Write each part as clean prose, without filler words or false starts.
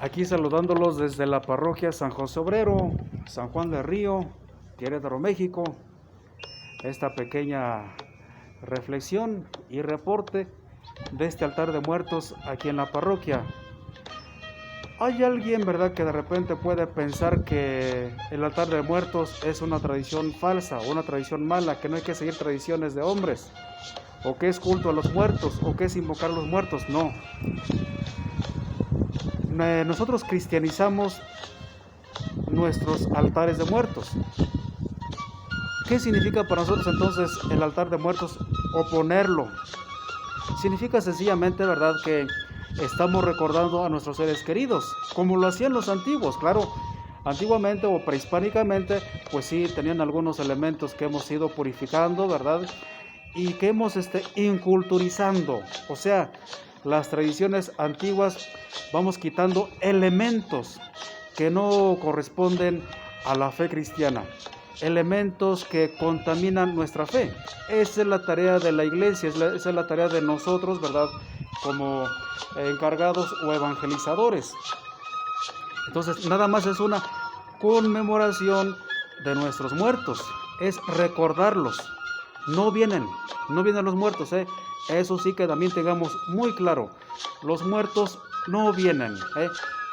Aquí saludándolos desde la parroquia San José Obrero, San Juan del Río, Querétaro, México. Esta pequeña reflexión y reporte de este altar de muertos aquí en la parroquia. Hay alguien, ¿verdad?, que de repente puede pensar que el altar de muertos es una tradición falsa, una tradición mala, que no hay que seguir tradiciones de hombres, o que es culto a los muertos, o que es invocar a los muertos. No. Nosotros cristianizamos nuestros altares de muertos. ¿Qué significa para nosotros entonces el altar de muertos o ponerlo? Significa sencillamente, ¿verdad?, que estamos recordando a nuestros seres queridos, como lo hacían los antiguos. Claro, antiguamente o prehispánicamente, pues sí, tenían algunos elementos que hemos ido purificando, ¿verdad?, y que hemos inculturizando. O sea, las tradiciones antiguas vamos quitando elementos que no corresponden a la fe cristiana, elementos que contaminan nuestra fe. Esa es la tarea de la iglesia, esa es la tarea de nosotros, ¿verdad?, como encargados o evangelizadores. Entonces, nada más es una conmemoración de nuestros muertos, es recordarlos. No vienen los muertos, Eso sí que también tengamos muy claro. Los muertos no vienen,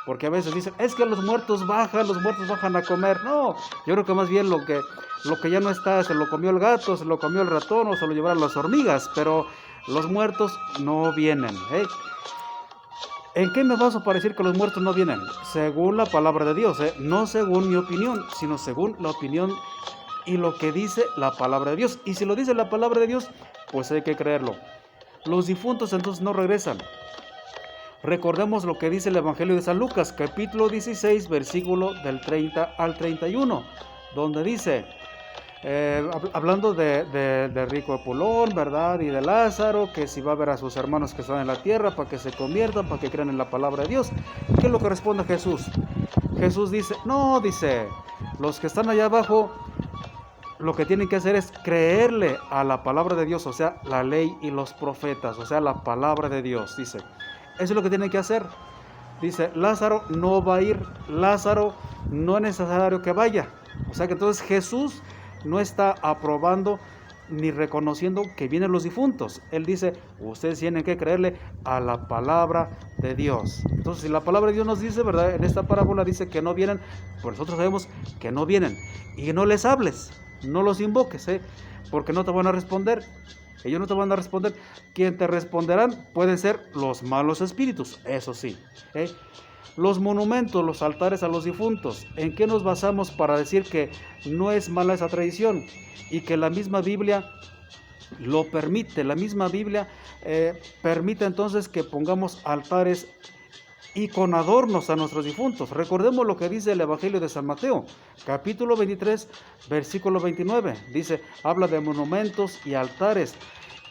porque a veces dicen, es que los muertos bajan a comer. No, yo creo que más bien lo que ya no está, se lo comió el gato, se lo comió el ratón o se lo llevaron las hormigas, pero los muertos no vienen, ¿En qué me baso para decir que los muertos no vienen? Según la palabra de Dios, no según mi opinión, sino según la opinión y lo que dice la palabra de Dios. Y si lo dice la palabra de Dios, pues hay que creerlo. Los difuntos entonces no regresan. Recordemos lo que dice el Evangelio de San Lucas, capítulo 16, versículo del 30 al 31, donde dice, hablando de rico Epulón, ¿verdad?, y de Lázaro, que si va a ver a sus hermanos que están en la tierra para que se conviertan, para que crean en la palabra de Dios. ¿Qué es lo que responde Jesús? Jesús dice, los que están allá abajo, lo que tienen que hacer es creerle a la palabra de Dios, o sea, la ley y los profetas, o sea, la palabra de Dios, dice. Eso es lo que tienen que hacer. Dice, Lázaro no va a ir, Lázaro no es necesario que vaya. O sea que entonces Jesús no está aprobando ni reconociendo que vienen los difuntos. Él dice, ustedes tienen que creerle a la palabra de Dios. Entonces, si la palabra de Dios nos dice, ¿verdad?, en esta parábola dice que no vienen, pues nosotros sabemos que no vienen. Y no les hables, no los invoques, porque no te van a responder. Ellos no te van a responder. Quien te responderán pueden ser los malos espíritus, eso sí. Los monumentos, los altares a los difuntos, ¿en qué nos basamos para decir que no es mala esa tradición? Y que la misma Biblia lo permite. La misma Biblia permite entonces que pongamos altares y con adornos a nuestros difuntos. Recordemos lo que dice el Evangelio de San Mateo, capítulo 23, versículo 29. Dice, habla de monumentos y altares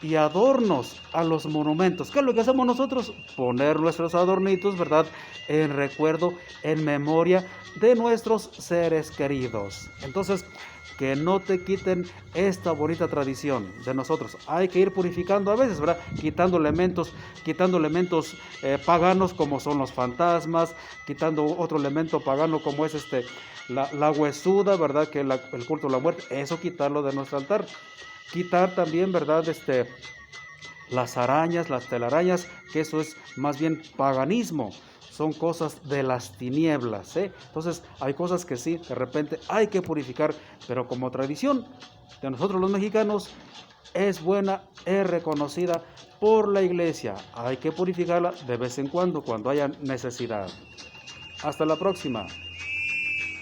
y adornos a los monumentos. ¿Qué es lo que hacemos nosotros? Poner nuestros adornitos, ¿verdad?, en recuerdo, en memoria de nuestros seres queridos. Entonces, que no te quiten esta bonita tradición de nosotros. Hay que ir purificando a veces, ¿verdad?, quitando elementos paganos como son los fantasmas, quitando otro elemento pagano como es la huesuda, ¿verdad?, que el culto a la muerte. Eso quitarlo de nuestro altar. Quitar también, ¿verdad?, las arañas, las telarañas, que eso es más bien paganismo. Son cosas de las tinieblas, Entonces, hay cosas que sí, de repente hay que purificar, pero como tradición de nosotros los mexicanos, es buena, es reconocida por la iglesia. Hay que purificarla de vez en cuando haya necesidad. Hasta la próxima.